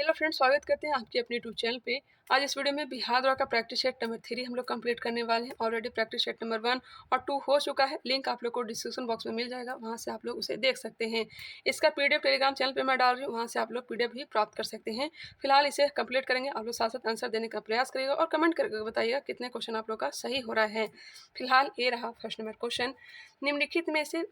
Hello friends, स्वागत करते हैं आपके अपने यूट्यूब चैनल पे। आज इस वीडियो में बिहार द्वारा का प्रैक्टिस सेट नंबर 3 हम लोग कंप्लीट करने वाले हैं। ऑलरेडी प्रैक्टिस सेट नंबर 1 और 2 हो चुका है। लिंक आप लोग को डिस्क्रिप्शन बॉक्स में मिल जाएगा, वहां से आप लोग उसे देख सकते हैं। इसका पीडीएफ टेलीग्राम चैनल पे मैं डाल रही हूँ, वहाँ से आप लोग पीडीएफ भी प्राप्त कर सकते हैं। फिलहाल इसे कंप्लीट करेंगे, आप लोग साथ साथ आंसर देने का प्रयास करिएगा और कमेंट करके बताइएगा कितने क्वेश्चन आप लोग का सही हो रहा है। फिलहाल ये रहा फर्स्ट नंबर क्वेश्चन। निम्नलिखित में से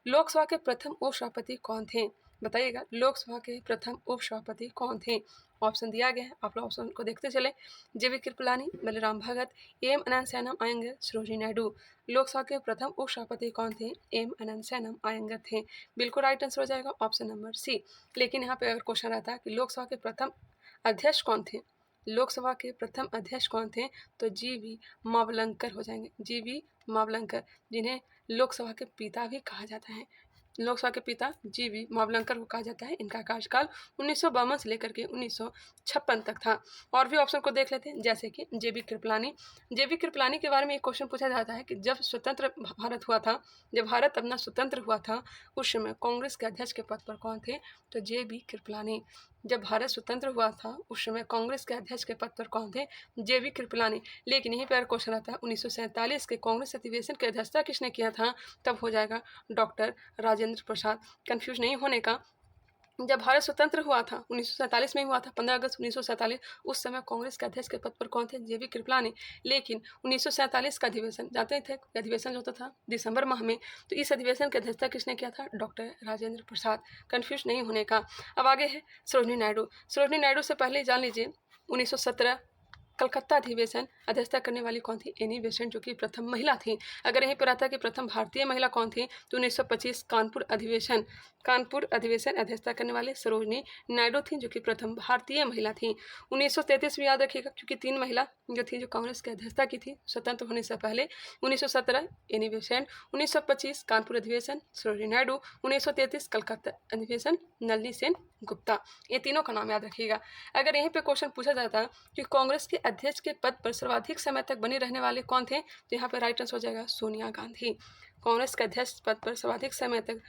लोकसभा के प्रथम उपसभापति कौन थे? बताइएगा, लोकसभा के प्रथम उपसभापति कौन थे? ऑप्शन दिया गया है, आप लोग ऑप्शन को देखते चले। जेबी कृपलानी, बलराम भगत, एम अनंत सैनम आयंगर, सरोजिनी नायडू। लोकसभा के प्रथम उपसभापति कौन थे? एम अनंत सैनम आयंगर थे। बिल्कुल राइट आंसर हो जाएगा ऑप्शन नंबर सी। लेकिन यहाँ पे अगर क्वेश्चन रहता है कि लोकसभा के प्रथम अध्यक्ष कौन थे, लोकसभा के प्रथम अध्यक्ष कौन थे, तो जीवी मावलंकर हो जाएंगे। जीवी मावलंकर, जिन्हें लोकसभा के पिता भी कहा जाता है। लोकसभा के पिता जीवी मावलंकर को कहा जाता है। इनका कार्यकाल 1952 से लेकर के 1956 तक था। और भी ऑप्शन को देख लेते हैं, जैसे कि जेबी कृपलानी। जेबी कृपलानी के बारे में एक क्वेश्चन पूछा जाता है कि जब स्वतंत्र भारत हुआ था, जब भारत अपना स्वतंत्र हुआ था, उस समय कांग्रेस के अध्यक्ष के पद पर कौन थे? तो जेबी कृपलानी। जब भारत स्वतंत्र हुआ था, उस समय कांग्रेस के अध्यक्ष के पद पर कौन थे? जेबी कृपलानी। लेकिन यहीं पर क्वेश्चन आता है 1947 के कांग्रेस अधिवेशन की अध्यक्षता किसने किया था? तब हो जाएगा डॉक्टर राजेंद्र प्रसाद। कंफ्यूज नहीं होने का। जब भारत स्वतंत्र हुआ था 1947 में हुआ था, 15 अगस्त 1947, उस समय कांग्रेस के अध्यक्ष के पद पर कौन थे? जेबी कृपलानी। लेकिन 1947 का अधिवेशन जानते थे, अधिवेशन जो होता था दिसंबर माह में, तो इस अधिवेशन की अध्यक्षता किसने किया था? डॉक्टर राजेंद्र प्रसाद। कंफ्यूज नहीं होने का। अब आगे है सरोजिनी नायडू। सरोजिनी नायडू से पहले जान लीजिए 1917 कलकत्ता अधिवेशन अध्यक्षता करने वाली कौन थी? एनी बेसेंट, जो कि प्रथम महिला थी। अगर यहीं पर आता है कि प्रथम भारतीय महिला कौन थी, तो 1925 कानपुर अधिवेशन अध्यक्षता करने वाले सरोजिनी नायडू थी, जो कि प्रथम भारतीय महिला थी। 1933 भी याद रखिएगा, क्योंकि 3 महिला जो थी जो कांग्रेस की अध्यक्षता की थी स्वतंत्र होने से पहले। 1917 एनी बेसेंट, 1925 कानपुर अधिवेशन सरोजिनी नायडू, 1933 कलकत्ता अधिवेशन नलिनी सेन गुप्ता। ये तीनों का नाम याद रखिएगा। अगर यहीं पे क्वेश्चन पूछा जाता कि कांग्रेस के अध्यक्ष के पद पर सर्वाधिक समय तक बने रहने वाले कौन थे, तो यहाँ पे राइट आंसर हो जाएगा सोनिया गांधी। कांग्रेस के अध्यक्ष पद पर सर्वाधिक समय तक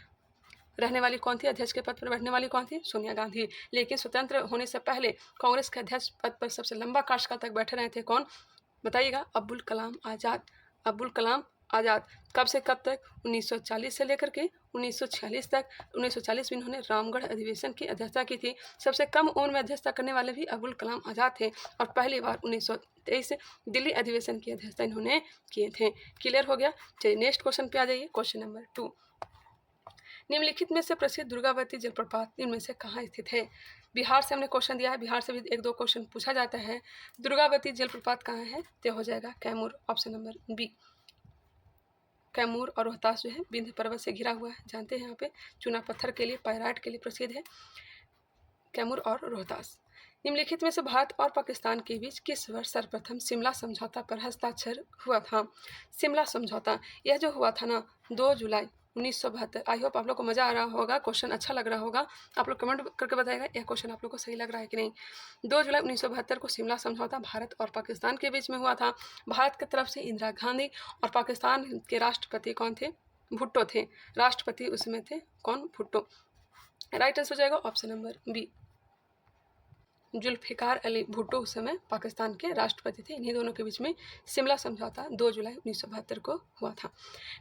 रहने वाली कौन थी? अध्यक्ष के पद पर बैठने वाली कौन थी? सोनिया गांधी। लेकिन स्वतंत्र होने से पहले कांग्रेस के अध्यक्ष पद पर सबसे लंबा कार्यकाल तक बैठे रहे थे कौन? बताइएगा, अब्दुल कलाम आज़ाद। अब्दुल कलाम आज़ाद। कब से कब तक? 1940 से लेकर के 1946 तक। 1940 में इन्होंने रामगढ़ अधिवेशन की अध्यक्षता की थी। सबसे कम उम्र में अध्यक्षता करने वाले भी अब्दुल कलाम आज़ाद थे। और पहली बार 1923 दिल्ली अधिवेशन की अध्यक्षता इन्होंने किए थे। क्लियर हो गया? चलिए नेक्स्ट क्वेश्चन पे आ जाइए, क्वेश्चन नंबर 2। निम्नलिखित में से प्रसिद्ध दुर्गावती जलप्रपात निम्न में से कहाँ स्थित है? बिहार से हमने क्वेश्चन दिया है, बिहार से भी 1-2 क्वेश्चन पूछा जाता है। दुर्गावती जलप्रपात कहाँ है? तो हो जाएगा Kaimur, option number B. Kaimur और रोहतास जो है विंध्य पर्वत से घिरा हुआ है, जानते हैं। यहाँ पे चूना पत्थर के लिए, पायराइट के लिए प्रसिद्ध है कैमूर और रोहतास। निम्नलिखित में से भारत और पाकिस्तान के बीच किस वर्ष सर्वप्रथम शिमला समझौता पर हस्ताक्षर हुआ था? शिमला समझौता यह जो हुआ था ना, 2 जुलाई 1972। आई होप आप लोग को मजा आ रहा होगा, क्वेश्चन अच्छा लग रहा होगा। आप लोग कमेंट करके बताएगा यह क्वेश्चन आप लोग को सही लग रहा है कि नहीं। 2 जुलाई 1972 को शिमला समझौता भारत और पाकिस्तान के बीच में हुआ था। भारत की तरफ से इंदिरा गांधी और पाकिस्तान के राष्ट्रपति कौन थे? भुट्टो थे। राष्ट्रपति उसमें थे कौन? भुट्टो। राइट आंसर हो जाएगा option number B. Zulfikar Ali Bhutto उस समय पाकिस्तान के राष्ट्रपति थे। इन्हीं दोनों के बीच में शिमला समझौता 2 जुलाई 1972 को हुआ था।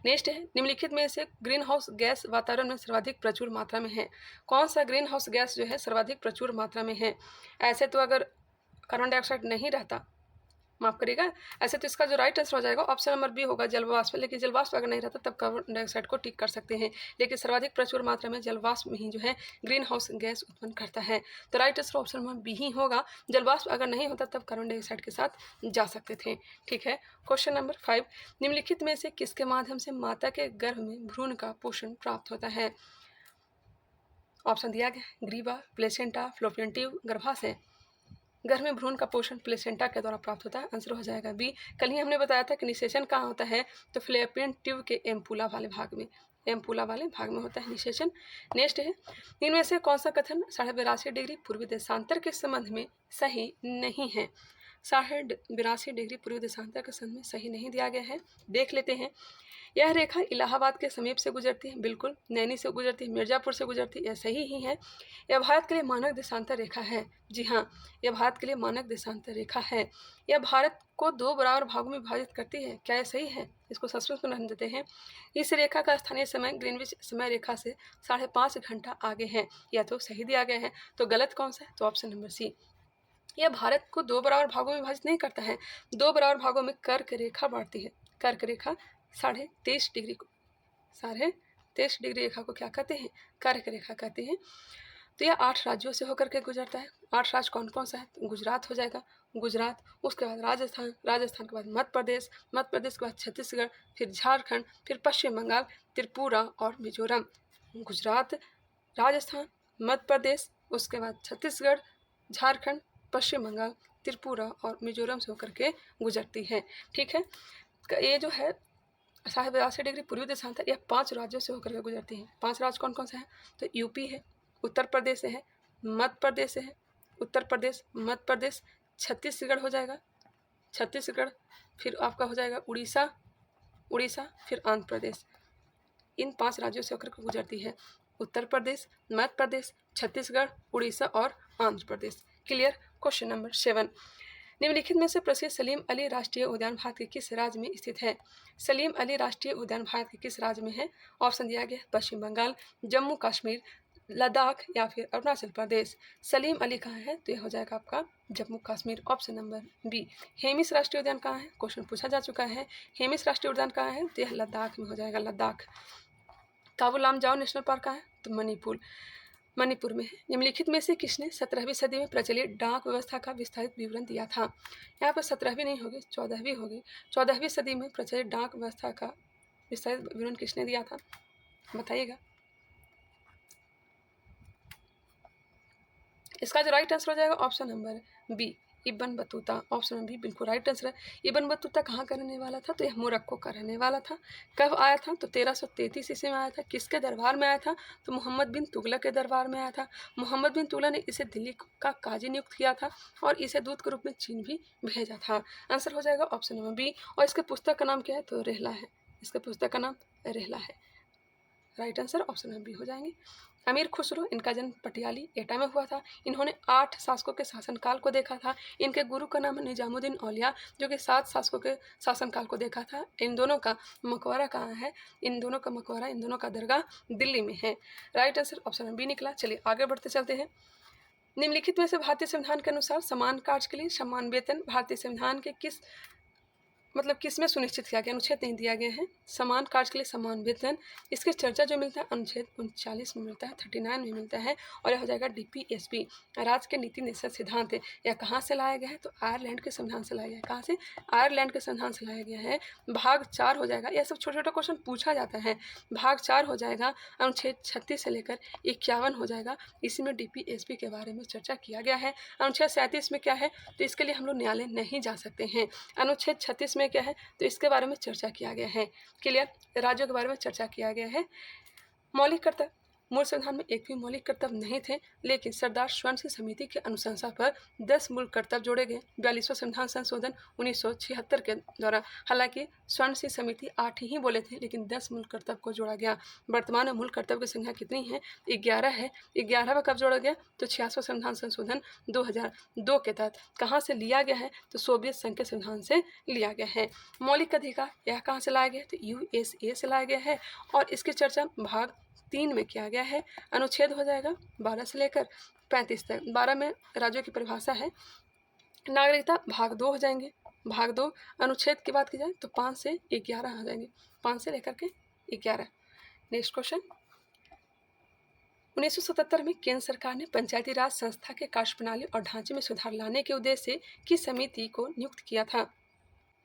नेक्स्ट है, निम्नलिखित में से ग्रीन हाउस गैस वातावरण में सर्वाधिक प्रचुर मात्रा में है? कौन सा ग्रीन हाउस गैस जो है सर्वाधिक प्रचुर मात्रा में है? ऐसे तो अगर कार्बन डाइऑक्साइड नहीं रहता, माफ करिएगा, ऐसे तो इसका जो राइट आंसर हो जाएगा ऑप्शन नंबर बी होगा, जलवाष्प। लेकिन जलवाष्प अगर नहीं रहता तब कार्बन डाइऑक्साइड को टिक कर सकते हैं। लेकिन सर्वाधिक प्रचुर मात्रा में जलवाष्प ही जो है ग्रीन हाउस गैस उत्पन्न करता है। तो right answer option number B ही होगा। जलवाष्प अगर नहीं होता तब कार्बन डाइऑक्साइड के साथ जा सकते थे। ठीक है, क्वेश्चन नंबर 5। निम्नलिखित में से किसके माध्यम से माता के गर्भ में भ्रूण का पोषण प्राप्त होता है? ऑप्शन दिया गया, ग्रीवा, प्लेसेंटा, फ्लोपियन ट्यूब, गर्भाशय। गर्भ में भ्रूण का पोषण प्लेसेंटा के द्वारा प्राप्त होता है। आंसर हो जाएगा बी। कल ही हमने बताया था कि निषेचन कहाँ होता है, तो फ्लोपियन ट्यूब के एम्पुला वाले भाग में, एम्पुला वाले भाग में होता है निषेचन। नेक्स्ट है, इनमें से कौन सा कथन 82.5 डिग्री पूर्वी देशांतर के संबंध में सही नहीं है? 82.82 पूर्वी देशांतर के संबंध में सही नहीं दिया गया है। देख लेते हैं। यह रेखा इलाहाबाद के समीप से गुजरती है, बिल्कुल। नैनी से गुजरती है, मिर्जापुर से गुजरती है, यह सही ही है। यह भारत के लिए मानक देशांतर रेखा है। जी हाँ, यह भारत के लिए मानक देशांतर रेखा है। यह भारत को 2 बराबर भागों में विभाजित करती है। क्या यह सही है? इसको सस्पेंस में रख देते हैं। इस रेखा का स्थानीय समय ग्रीनविच समय रेखा से 5.5 घंटा आगे है। यह तो सही दिया गया है। तो गलत कौन सा है? तो ऑप्शन नंबर सी। यह भारत को 2 बराबर भागों में विभाजित नहीं करता है। 2 बराबर भागों में कर्क रेखा बांटती है। कर्क रेखा 23.5 डिग्री को 23.5 डिग्री रेखा को क्या कहते हैं? कर्क रेखा कहते हैं। तो यह 8 राज्यों से होकर के गुजरता है। 8 राज्य कौन कौन सा है? तो गुजरात हो जाएगा, गुजरात, उसके बाद राजस्थान, राजस्थान के बाद मध्य प्रदेश, मध्य प्रदेश के बाद छत्तीसगढ़, फिर झारखंड, फिर पश्चिम बंगाल, त्रिपुरा और मिजोरम। गुजरात, राजस्थान, मध्य प्रदेश, उसके बाद छत्तीसगढ़, झारखंड, पश्चिम बंगाल, त्रिपुरा और मिजोरम से होकर के गुजरती है। ठीक है, ये जो है 82.82 पूर्वी देशांतर, यह 5 राज्यों से होकर के गुजरती है। 5 राज्य कौन कौन से हैं? तो यूपी है, उत्तर प्रदेश है, मध्य प्रदेश है, उत्तर प्रदेश, मध्य प्रदेश, छत्तीसगढ़ हो जाएगा, छत्तीसगढ़, फिर आपका हो जाएगा उड़ीसा, उड़ीसा, फिर आंध्र प्रदेश। इन 5 राज्यों से होकर के गुजरती है। उत्तर प्रदेश, मध्य प्रदेश, छत्तीसगढ़, उड़ीसा और Andhra Pradesh. Clear. Question number 7, निम्नलिखित में से प्रसिद्ध सलीम अली राष्ट्रीय उद्यान भारत के किस राज्य में स्थित है? सलीम अली राष्ट्रीय उद्यान भारत के किस राज्य में है? ऑप्शन दिया गया है पश्चिम बंगाल, जम्मू कश्मीर, लद्दाख या फिर अरुणाचल प्रदेश। सलीम अली कहाँ है? तो यह हो जाएगा आपका Jammu Kashmir, option number B. Hemis राष्ट्रीय उद्यान कहाँ है? क्वेश्चन पूछा जा चुका है। हेमिस राष्ट्रीय उद्यान कहाँ है? तो यह लद्दाख में हो जाएगा, लद्दाख। काबू लामजाओ नेशनल पार्क कहाँ है? तो मणिपुर में है। निम्नलिखित में से किसने 17वीं सदी में प्रचलित डाक व्यवस्था का विस्तारित विवरण दिया था? यहाँ पर 17वीं नहीं होगी, 14वीं होगी। 14वीं सदी में प्रचलित डाक व्यवस्था का विस्तारित विवरण किसने दिया था? बताइएगा। इसका जो राइट आंसर हो जाएगा option number B, Ibn Battuta. Option number B बिल्कुल राइट आंसर है। इब्न बतूता कहाँ का रहने वाला था? तो यह मोरक्को का रहने वाला था। कब आया था? तो 1333 ईस्वी में आया था। किसके दरबार में आया था? तो मोहम्मद बिन तुगलक के दरबार में आया था। मोहम्मद बिन तुगलक ने इसे दिल्ली का काजी नियुक्त किया था और इसे दूत के रूप में चीन भी भेजा था। आंसर हो जाएगा ऑप्शन नंबर बी। और इसके पुस्तक का नाम क्या है? तो रेहला है। इसके पुस्तक का नाम रेहला है। Right answer option number B हो जाएंगे। अमीर खुसरो, इनका जन्म पटियाली एटा में हुआ था। इन्होंने 8 शासकों के शासनकाल को देखा था। इनके गुरु का नाम है निजामुद्दीन औलिया, जो कि 7 शासकों के शासनकाल को देखा था। इन दोनों का मकबरा कहाँ है? इन दोनों का मकबरा, इन दोनों का दरगाह दिल्ली में है। Right answer option number B निकला। चलिए आगे बढ़ते चलते हैं। निम्नलिखित में से भारतीय संविधान के अनुसार समान कार्य के लिए समान वेतन भारतीय संविधान के किस में सुनिश्चित किया गया? अनुच्छेद नहीं दिया गया है। समान कार्य के लिए समान वेतन, इसकी चर्चा जो मिलता है अनुच्छेद 39 में मिलता है, 39 में मिलता है। और यह हो जाएगा DPSP, राज्य के नीति निश्चित सिद्धांत है। यह कहाँ से लाया गया है? तो आयरलैंड के संविधान से लाया गया है। कहाँ से? आयरलैंड के संविधान से लाया गया है। भाग 4 हो जाएगा। यह सब छोटे छोटे क्वेश्चन पूछा जाता है। भाग 4 हो जाएगा, अनुच्छेद 36 से लेकर 51 हो जाएगा। इसी में DPSP के बारे में चर्चा किया गया है। अनुच्छेद 37 में क्या है? तो इसके लिए हम लोग न्यायालय नहीं जा सकते हैं। अनुच्छेद 36 में क्या है? तो इसके बारे में चर्चा किया गया है। क्लियर। राज्यों के बारे में चर्चा किया गया है। मौलिक कर्तव्य, मूल संविधान में एक भी मौलिक कर्तव्य नहीं थे, लेकिन सरदार स्वर्ण सिंह समिति के अनुशंसा पर 10 मूल कर्तव्य जोड़े गए 42वां संविधान संशोधन 1976 के द्वारा। हालांकि स्वर्ण सिंह समिति 8 ही बोले थे, लेकिन 10 मूल कर्तव्य को जोड़ा गया। वर्तमान में मूल कर्तव्य की संख्या कितनी है? 11 है। 11वां कब जोड़ा गया? तो 86वां संविधान संशोधन 2002 के तहत। कहाँ से लिया गया है? तो सोवियत संघ के संविधान से लिया गया है। मौलिक अधिकार यह कहाँ से लाया गया? तो USA से लाया गया है। और इसकी चर्चा भाग 3 में किया गया है। अनुच्छेद हो जाएगा 12 से लेकर 35 तक। 12 में राज्यों की परिभाषा है। नागरिकता भाग 2 हो जाएंगे। भाग 2 अनुच्छेद की बात की जाए तो 5 से 11 हो जाएंगे, 5 से लेकर के 11। नेक्स्ट क्वेश्चन, 1977 में केंद्र सरकार ने पंचायती राज संस्था के कार्यप्रणाली और ढांचे में सुधार लाने के उद्देश्य से किस समिति को नियुक्त किया था?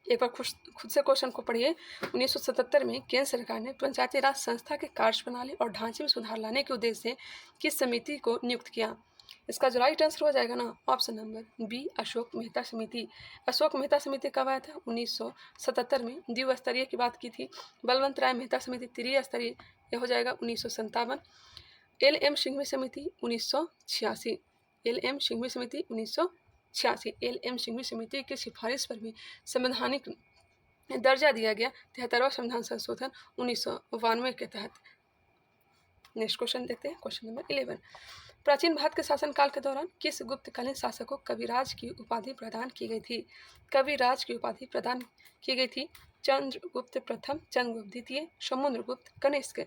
एक बार खुद से क्वेश्चन को पढ़िए। 1977 में केंद्र सरकार ने पंचायती राज संस्था के कार्यप्रणाली और ढांचे में सुधार लाने के उद्देश्य से किस समिति को नियुक्त किया? इसका जो राइट आंसर हो जाएगा ना option number B, Ashok Mehta समिति। अशोक मेहता समिति कब आया था? 1977 में। द्विस्तरीय की बात की थी। बलवंत राय मेहता समिति त्रिस्तरीय, यह हो जाएगा 1957। LM सिंघवी समिति 1986। LM सिंघवी समिति 1986। 1986 LM सिंघवी समिति की सिफारिश पर भी संवैधानिक दर्जा दिया गया 73वां संविधान संशोधन 1992 के तहत। नेक्स्ट क्वेश्चन देखते हैं, क्वेश्चन नंबर 11। प्राचीन भारत के शासनकाल के दौरान किस गुप्तकालीन शासक को कविराज की उपाधि प्रदान की गई थी? कविराज की उपाधि प्रदान की गई थी चंद्रगुप्त प्रथम, चंद्रगुप्त द्वितीय, समुद्रगुप्त, कनिष्क।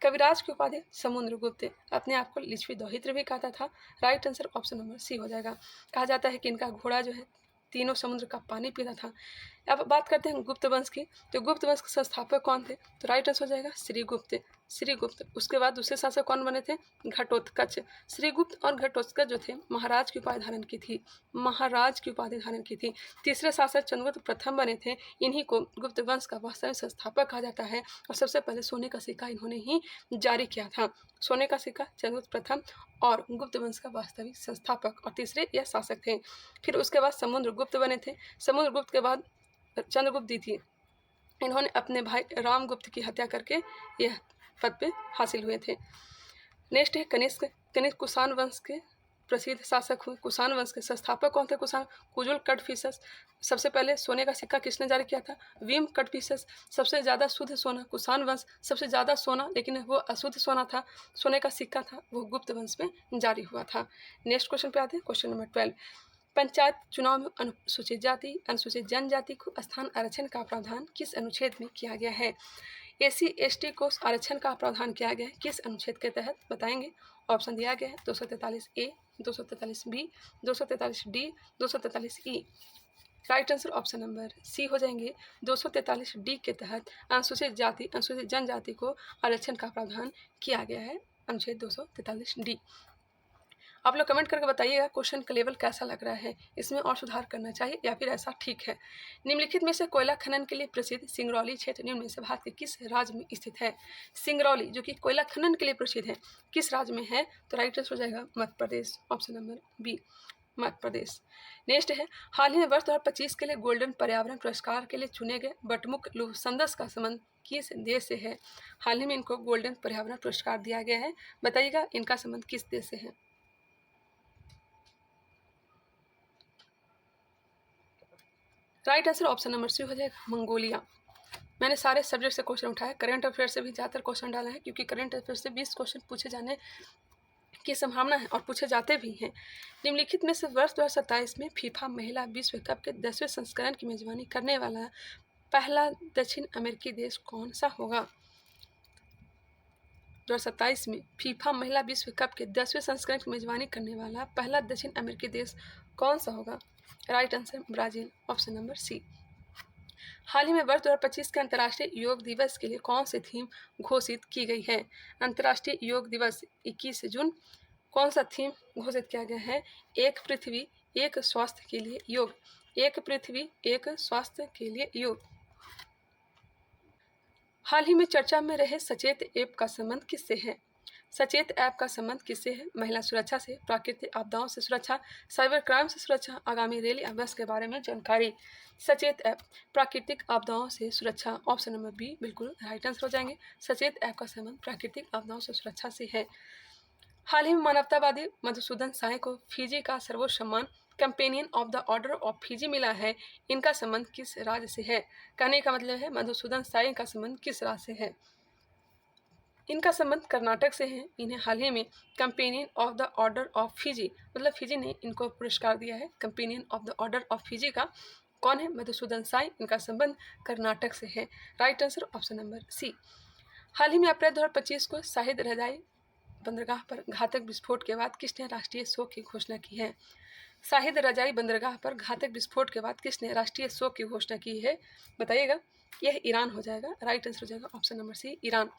कविराज की उपाधि समुद्रगुप्त अपने आप को लिच्छवी दौहित्र भी कहता था। Right answer option number C हो जाएगा। कहा जाता है कि इनका घोड़ा जो है तीनों समुद्र का पानी पीता था। अब बात करते हैं गुप्त वंश की। तो गुप्त वंश के संस्थापक कौन थे? तो राइट आंसर हो जाएगा श्रीगुप्त। श्रीगुप्त। उसके बाद दूसरे शासक कौन बने थे? घटोत्कच। श्रीगुप्त और घटोत्कच जो थे महाराज की उपाधि धारण की थी, महाराज की उपाधि धारण की थी। तीसरे शासक चंद्रगुप्त प्रथम बने थे। इन्हीं को गुप्त वंश का वास्तविक संस्थापक कहा जाता है और सबसे पहले सोने का सिक्का इन्होंने ही जारी किया था। सोने का सिक्का चंद्रगुप्त प्रथम और गुप्त वंश का वास्तविक संस्थापक और तीसरे यह शासक थे। फिर उसके बाद समुद्रगुप्त बने थे। समुद्रगुप्त के बाद चंद्रगुप्त द्वितीय। इन्होंने अपने भाई रामगुप्त की हत्या करके यह पद पे हासिल हुए थे। नेक्स्ट है कनिष्क। कनिष्क कुषाण वंश के प्रसिद्ध शासक हुए। कुषाण वंश के संस्थापक कौन थे? कुषाण कुजुल कटफिसस। सबसे पहले सोने का सिक्का किसने जारी किया था? वीम कटफिसस। सबसे ज़्यादा शुद्ध सोना कुषाण वंश, सबसे ज़्यादा सोना लेकिन वो अशुद्ध सोना था, सोने का सिक्का था, वो गुप्त वंश में जारी हुआ था। नेक्स्ट क्वेश्चन पे आते हैं, क्वेश्चन नंबर 12। पंचायत चुनाव में अनुसूचित जाति, अनुसूचित जनजाति को स्थान आरक्षण का प्रावधान किस अनुच्छेद में किया गया है? एससी एसटी को आरक्षण का प्रावधान किया गया है किस अनुच्छेद के तहत? बताएंगे। ऑप्शन दिया गया है 243 A, 243 B, 243 D, 243 E. Right answer option number C हो जाएंगे। 243 डी के तहत अनुसूचित जाति, अनुसूचित जनजाति को आरक्षण का प्रावधान किया गया है, अनुच्छेद 243 डी। आप लोग कमेंट करके बताइएगा क्वेश्चन का लेवल कैसा लग रहा है, इसमें और सुधार करना चाहिए या फिर ऐसा ठीक है। निम्नलिखित में से कोयला खनन के लिए प्रसिद्ध सिंगरौली क्षेत्र निम्न में से भारत के किस राज्य में स्थित है? सिंगरौली जो कि कोयला खनन के लिए प्रसिद्ध है, किस राज्य में है? तो राइट आंसर हो जाएगा Madhya Pradesh, option number B, Madhya Pradesh. Next है, हाल ही में वर्ष 2025 के लिए गोल्डन पर्यावरण पुरस्कार के लिए चुने गए बटमुख लुसंदस का संबंध किस देश से है? हाल ही में इनको गोल्डन पर्यावरण पुरस्कार दिया गया है, बताइएगा इनका संबंध किस देश से है? Right answer option number C हो जाएगा मंगोलिया। मैंने सारे सब्जेक्ट से क्वेश्चन उठाया, करंट अफेयर से भी ज़्यादातर क्वेश्चन डाला है क्योंकि करंट अफेयर से 20 क्वेश्चन पूछे जाने की संभावना है और पूछे जाते भी हैं। निम्नलिखित में से वर्ष 2027 में फीफा महिला विश्व कप के 10वें संस्करण की मेजबानी करने वाला पहला दक्षिण अमेरिकी देश कौन सा होगा? 2027 में फीफा महिला विश्व कप के 10वें संस्करण की मेजबानी करने वाला पहला दक्षिण अमेरिकी देश कौन सा होगा? Right answer Brazil, option number C. हाल ही में वर्ष 2025 के अंतर्राष्ट्रीय योग दिवस के लिए कौन सी थीम घोषित की गई है? अंतर्राष्ट्रीय योग दिवस 21 जून, कौन सा थीम घोषित किया गया है? एक पृथ्वी एक स्वास्थ्य के लिए योग, एक पृथ्वी एक स्वास्थ्य के लिए योग। हाल ही में चर्चा में रहे सचेत ऐप का संबंध किससे है? सचेत ऐप का संबंध किससे है? महिला सुरक्षा से, प्राकृतिक आपदाओं से सुरक्षा, साइबर क्राइम से सुरक्षा, आगामी रैली अभ्यास के बारे में जानकारी। सचेत ऐप प्राकृतिक आपदाओं से सुरक्षा, ऑप्शन नंबर बी बिल्कुल राइट आंसर हो जाएंगे। सचेत ऐप का संबंध प्राकृतिक आपदाओं से सुरक्षा से है। हाल ही में मानवतावादी मधुसूदन साय को फिजी का सर्वोच्च सम्मान companion of the order of Fiji मिला है, इनका संबंध किस राज्य से है? कहने का मतलब है मधुसूदन साय का संबंध किस राज्य से है? इनका संबंध कर्नाटक से है। इन्हें हाल ही में companion of the order of Fiji, मतलब फिजी ने इनको पुरस्कार दिया है companion of the order of Fiji का। कौन है? मधुसूदन साय, इनका संबंध कर्नाटक से है। Right answer option number C. हाल ही में अप्रैल 2025 को शाहिद रजाई बंदरगाह पर घातक विस्फोट के बाद किसने राष्ट्रीय शोक की घोषणा की है? शाहिद रजाई बंदरगाह पर घातक विस्फोट के बाद किसने राष्ट्रीय शोक की घोषणा की है? बताइएगा। यह ईरान हो जाएगा। राइट आंसर हो जाएगा option number C, Iran.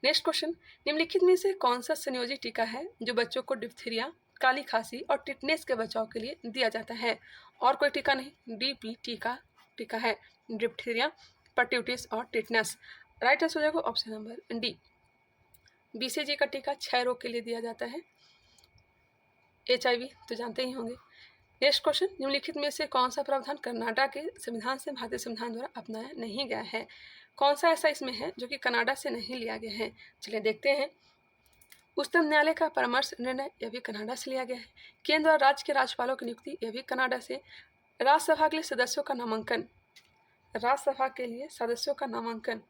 Next question, निम्नलिखित में से कौन सा संयोजी टीका है जो बच्चों को डिप्थीरिया, काली खांसी और टिटनेस के बचाव के लिए दिया जाता है? और कोई टीका नहीं, डीपी टीका है, डिप्थीरिया, पर्ट्यूटिस और टिटनेस। राइट आंसर हो जाएगा ऑप्शन नंबर डी। बीसीजी का टीका 6 रोग के लिए दिया जाता है। HIV तो जानते ही होंगे। नेक्स्ट क्वेश्चन, निम्नलिखित में से कौन सा प्रावधान कर्नाटक के संविधान से भारतीय संविधान द्वारा अपनाया नहीं गया है? कौन सा ऐसा इसमें है जो कि कनाडा से नहीं लिया गया है? चलिए देखते हैं। उच्चतम न्यायालय का परामर्श निर्णय, यह भी कनाडा से लिया गया है। केंद्र और राज्य के राज्यपालों की नियुक्ति, यह भी कनाडा से। राज्यसभा के लिए सदस्यों का नामांकन, राज्यसभा के लिए सदस्यों का नामांकन,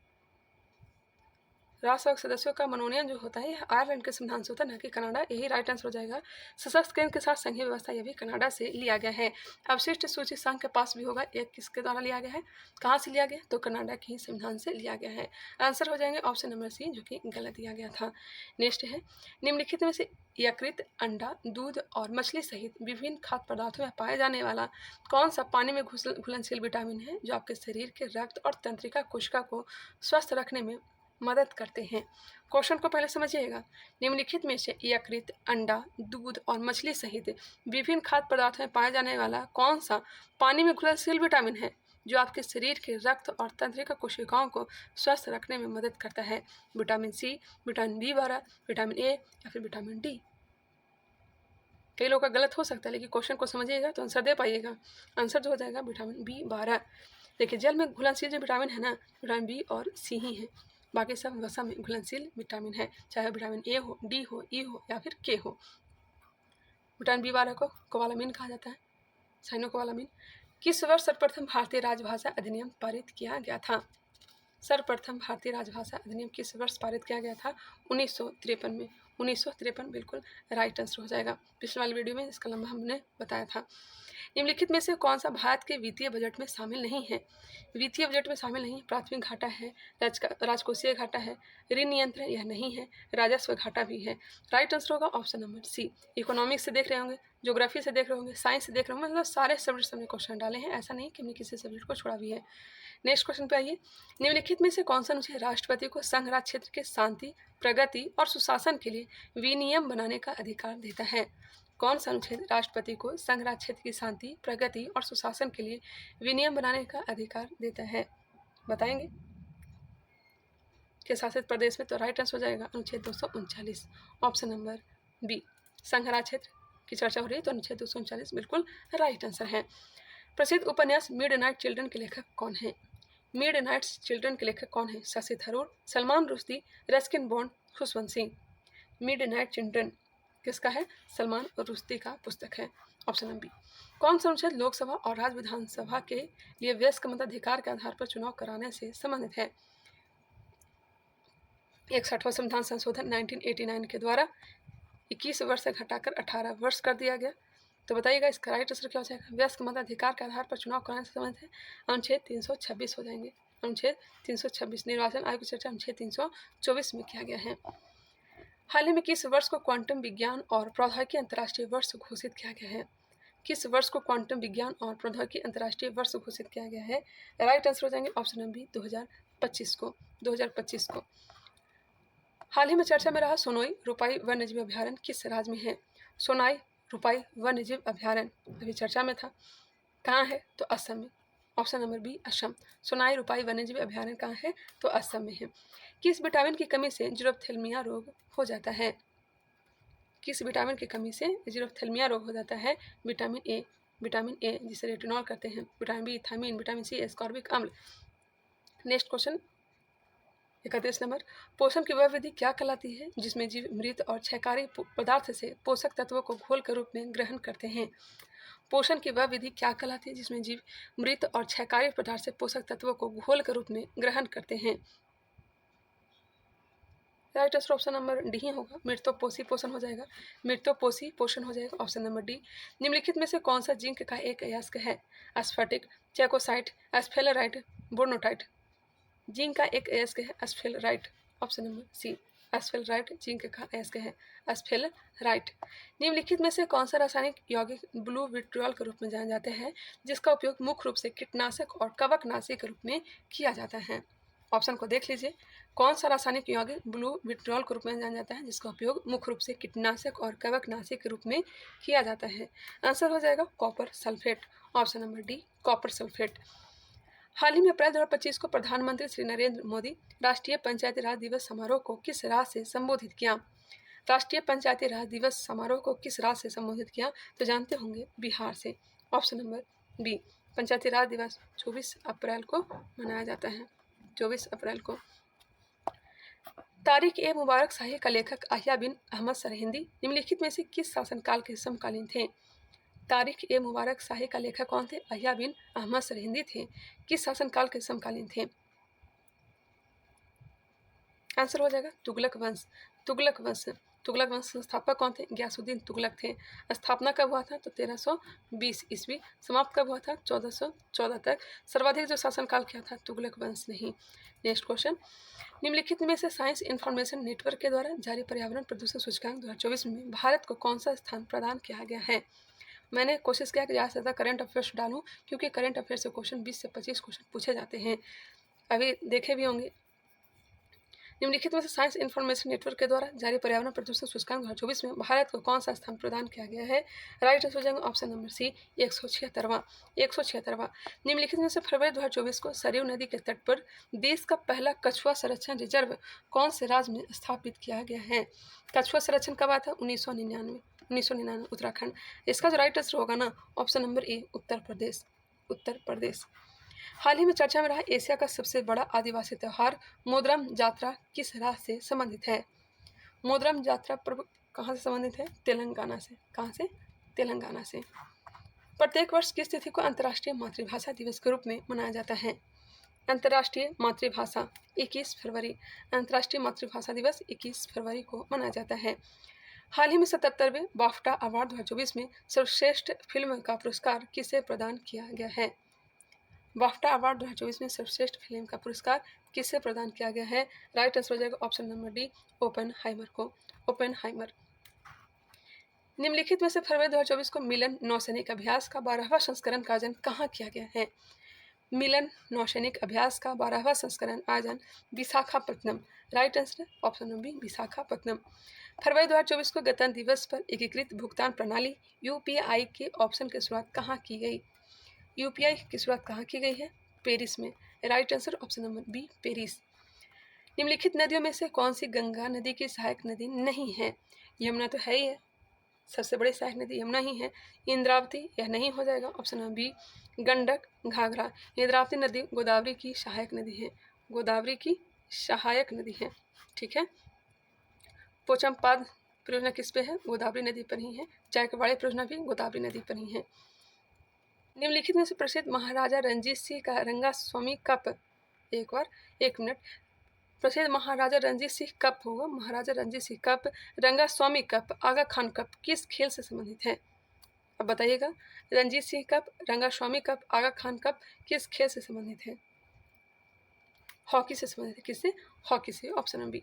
राज्यसभा सदस्यों का मनोनयन जो होता है यह आयरलैंड के संविधान से होता है, न कि कनाडा। यही राइट आंसर हो जाएगा। सशक्त केंद्र के साथ संघीय व्यवस्था, यह भी कनाडा से लिया गया है। अवशिष्ट सूची संघ के पास भी होगा, यह किसके द्वारा लिया गया है, कहाँ से लिया गया, तो कनाडा के ही संविधान से लिया गया है। आंसर हो जाएंगे ऑप्शन नंबर सी, जो कि गलत दिया गया था। नेक्स्ट है, निम्नलिखित में से यकृत, अंडा, दूध और मछली सहित विभिन्न खाद्य पदार्थों में पाए जाने वाला कौन सा पानी में घुलनशील विटामिन है जो आपके शरीर के रक्त और तंत्रिका कोशिका को स्वस्थ रखने में मदद करते हैं। क्वेश्चन को पहले समझिएगा। निम्नलिखित में से यकृत, अंडा, दूध और मछली सहित विभिन्न खाद्य पदार्थों में पाया जाने वाला कौन सा पानी में घुलनशील विटामिन है जो आपके शरीर के रक्त और तंत्रिका कोशिकाओं को स्वस्थ रखने में मदद करता है। Vitamin C, vitamin B12, vitamin A या फिर विटामिन डी। कई लोगों का गलत हो सकता है, लेकिन क्वेश्चन को समझिएगा तो आंसर दे पाइएगा। आंसर जो हो जाएगा विटामिन B12। देखिए, जल में घुलनशील जो विटामिन है ना, विटामिन बी और सी ही है। बाकी सब वसा में घुलनशील विटामिन है, चाहे विटामिन ए हो, डी हो, ई हो या फिर के हो। विटामिन B12 को कोबालामिन कहा जाता है, साइनोकोबालामिन। किस वर्ष सर्वप्रथम भारतीय राजभाषा अधिनियम पारित किया गया था? सर्वप्रथम भारतीय राजभाषा अधिनियम किस वर्ष पारित किया गया था? 1953 में। 1953 बिल्कुल राइट आंसर हो जाएगा। पिछले वाली वीडियो में इसका लंबा हमने बताया था। निम्नलिखित में से कौन सा भारत के वित्तीय बजट में शामिल नहीं है? वित्तीय बजट में शामिल नहीं, प्राथमिक घाटा है, राजकोषीय घाटा है, ऋण नियंत्रण यह नहीं है, राजस्व घाटा भी है। राइट आंसर होगा ऑप्शन नंबर सी। इकोनॉमिक्स से देख रहे होंगे, ज्योग्राफी से देख रहे होंगे, साइंस से देख रहे होंगे, मतलब सारे सब्जेक्ट से हमने क्वेश्चन डाले हैं, ऐसा नहीं कि हमने किसी सब्जेक्ट को छोड़ा भी है। नेक्स्ट क्वेश्चन पे आइए। निम्नलिखित में से कौन सा अनुच्छेद राष्ट्रपति को संघ राज्य क्षेत्र के शांति, प्रगति और सुशासन के लिए विनियम बनाने का अधिकार देता है? कौन सा अनुच्छेद राष्ट्रपति को संघ राज्य क्षेत्र की शांति, प्रगति और सुशासन के लिए विनियम बनाने का अधिकार देता है? बताएंगे के शासित प्रदेश में, तो राइट आंसर हो जाएगा अनुच्छेद 239, ऑप्शन नंबर बी। संघ राज्य क्षेत्र की चर्चा हो रही है तो अनुच्छेद 239 बिल्कुल राइट आंसर है। प्रसिद्ध उपन्यास मिडनाइट चिल्ड्रन के लेखक कौन है? मिडनाइट चिल्ड्रन के लेखक कौन है? Shashi Tharoor, Salman Rushdie, Ruskin bond, Khushwant Singh. Midnight children किसका है? सलमान रुश्दी का पुस्तक है, ऑप्शन नंबर बी। कौन सा अनुच्छेद लोकसभा और राज्य विधानसभा के लिए वयस्क मताधिकार के आधार पर चुनाव कराने से संबंधित है? 61वां संविधान संशोधन 1989 के द्वारा 21 वर्ष से घटाकर 18 वर्ष कर दिया गया। तो बताइएगा इसका राइट आंसर क्या हो जाएगा? वयस्क मताधिकार के आधार पर चुनाव कराने से संबंधित है, अनुच्छेद 326 हो जाएंगे। अनुच्छेद 326 निर्वाचन आयोग की चर्चा अनुच्छेद 324 में किया गया है। हाल ही में किस वर्ष को क्वांटम विज्ञान और प्रौद्योगिकी अंतर्राष्ट्रीय वर्ष घोषित किया गया है? किस वर्ष को क्वांटम विज्ञान और प्रौद्योगिकी अंतर्राष्ट्रीय वर्ष घोषित किया गया है? राइट आंसर हो जाएंगे ऑप्शन नंबर बी, 2025 को। 2025 को। हाल ही में चर्चा में रहा सोनोई रुपाई वन्यजीव अभ्यारण्य किस राज्य में है? सोनाई रुपाई वन्यजीव अभ्यारण्य अभी चर्चा में था, कहाँ है? तो असम में, option number B Assam. Sonai Rupai वन्यजीव अभ्यारण्य कहाँ है? तो असम में है। किस विटामिन की कमी से जीरोप्थेल्मिया रोग हो जाता है? किस विटामिन की कमी से जीरोप्थेल्मिया रोग हो जाता है? Vitamin A. विटामिन ए जिसे रेटिनॉल कहते हैं, vitamin B thiamine, vitamin C ascorbic अम्ल। नेक्स्ट क्वेश्चन 31 नंबर, पोषण की वह विधि क्या कहलाती है जिसमें जीव मृत और क्षयकारी पदार्थ से पोषक तत्वों को घोल के रूप में ग्रहण करते हैं? पोषण की वह विधि क्या कहलाती है जिसमें जीव मृत और क्षयकारी पदार्थ से पोषक तत्वों को घोल के रूप में ग्रहण करते हैं? Right answer option number D होगा, मृतोपोषी पोषण हो जाएगा। मृतोपोषी पोषण हो जाएगा, ऑप्शन नंबर डी। निम्नलिखित में से कौन सा जिंक का एक अयस्क है? स्फटिक, चेकोसाइट, एस्फेलराइट, बोर्नोटाइट। जिंक का एक अयस्क है एस्फेलराइट, ऑप्शन नंबर सी। एस्फेलराइट जिंक का अयस्क है, एस्फेलराइट। निम्नलिखित में से कौन सा रासायनिक यौगिक ब्लू विट्रियल के रूप में जाना जाता है जिसका उपयोग मुख्य रूप से कीटनाशक और कवकनाशी के रूप में किया जाता है? ऑप्शन को देख लीजिए। कौन सा रासायनिक यौगिक ब्लू विट्रियल के रूप में जाना जाता है जिसका उपयोग मुख्य रूप से कीटनाशक और कवकनाशी के रूप में किया जाता है? आंसर हो जाएगा copper sulphate, option number D copper sulphate. हाल ही में अप्रैल 2025 को प्रधानमंत्री श्री नरेंद्र मोदी राष्ट्रीय पंचायती राज दिवस समारोह को किस राज्य से संबोधित किया? राष्ट्रीय पंचायती राज दिवस समारोह को किस राज्य से संबोधित किया? तो जानते होंगे बिहार से, ऑप्शन नंबर बी। पंचायती राज दिवस 24 अप्रैल को मनाया जाता है, 24 अप्रैल को। तारिक ए मुबारक शाही का लेखक अहिया बिन अहमद सरहिंदी निम्नलिखित में से किस शासनकाल के समकालीन थे? तारिक ए मुबारक शाही का लेखक कौन थे? अहिया बिन अहमद सरहिंदी थे। किस शासनकाल के समकालीन थे? आंसर हो जाएगा तुगलक वंश। तुगलक वंश। तुगलक वंश संस्थापक कौन थे? गयासुद्दीन तुगलक थे। स्थापना कब हुआ था? तो 1320 ईस्वी। समाप्त कब हुआ था? 1414 तक। सर्वाधिक जो शासनकाल किया था तुगलक वंश ने ही। नेक्स्ट क्वेश्चन, निम्नलिखित में से साइंस इंफॉर्मेशन नेटवर्क के द्वारा जारी पर्यावरण प्रदूषण सूचकांक 2024 में भारत को कौन सा स्थान प्रदान किया गया है? मैंने कोशिश किया कि ज़्यादा से ज़्यादा करंट अफेयर्स डालूं, क्योंकि करंट अफेयर्स से क्वेश्चन 20 से 25 क्वेश्चन पूछे जाते हैं, अभी देखे भी होंगे। निम्नलिखित में से साइंस इंफॉर्मेशन नेटवर्क के द्वारा जारी पर्यावरण प्रदूषण सूचकांक 2024 में भारत को कौन सा स्थान प्रदान किया गया है? राइट आंसर हो जाएगा ऑप्शन नंबर सी 176वां। निम्नलिखित में से फरवरी 2024 को सरयू नदी के तट पर देश का पहला कछुआ संरक्षण रिजर्व कौन से राज्य में स्थापित किया गया है? कछुआ संरक्षण कब आया था? 1999 उत्तराखंड। इसका जो राइट आंसर होगा ना ऑप्शन नंबर ए उत्तर प्रदेश। हाल ही में चर्चा में रहा एशिया का सबसे बड़ा आदिवासी त्योहार मोदरम जात्रा किस राज्य से संबंधित है? मोदरम जात्रा पर्व कहाँ से संबंधित है? तेलंगाना से। कहाँ से? तेलंगाना से। प्रत्येक वर्ष किस तिथि को अंतर्राष्ट्रीय मातृभाषा दिवस के रूप में मनाया जाता है? अंतर्राष्ट्रीय मातृभाषा 21 फरवरी। अंतर्राष्ट्रीय मातृभाषा दिवस 21 फरवरी को मनाया जाता है। हाल ही में 77वें बाफ्टा अवार्ड 2024 में सर्वश्रेष्ठ फिल्म का पुरस्कार किसे प्रदान किया गया है? बाफ्टा अवार्ड 2024 में सर्वश्रेष्ठ फिल्म का पुरस्कार किससे प्रदान किया गया है? राइट आंसर हो जाएगा ऑप्शन नंबर डी ओपेनहाइमर को। ओपेनहाइमर। निम्नलिखित में से फरवरी 2024 को मिलन नौसैनिक अभ्यास का 12वां संस्करण का आयोजन कहाँ किया गया है? मिलन नौसैनिक अभ्यास का 12वां संस्करण आयोजन Visakhapatnam. Right answer option number B Visakhapatnam. फरवरी 2024 को गणतंत्र दिवस पर एकीकृत भुगतान प्रणाली यूपीआई के ऑप्शन की शुरुआत कहाँ की गई? यूपीआई की शुरुआत कहाँ की गई है? पेरिस में। Right answer option number B Paris. निम्नलिखित नदियों में से कौन सी गंगा नदी की सहायक नदी नहीं है? यमुना तो है ही है, सबसे बड़ी सहायक नदी यमुना ही है। इंद्रावती यह नहीं हो जाएगा option number B Gandak Ghaghara. Indravati नदी गोदावरी की सहायक नदी है। गोदावरी की सहायक नदी है, ठीक है। पोचमपाद परियोजना किस पे है? गोदावरी नदी पर ही है। जायकवाड़ी परियोजना भी गोदावरी नदी पर ही है। निम्नलिखित में से प्रसिद्ध महाराजा रणजीत सिंह का रंगास्वामी कप, एक मिनट, प्रसिद्ध महाराजा रणजीत सिंह कप होगा, महाराजा रणजीत सिंह कप, रंगास्वामी कप, आगा खान कप किस खेल से संबंधित है? अब बताइएगा, रणजीत सिंह कप, रंगास्वामी कप, आगा खान कप किस खेल से संबंधित है? हॉकी से संबंधित है। किससे? हॉकी से। Option number B.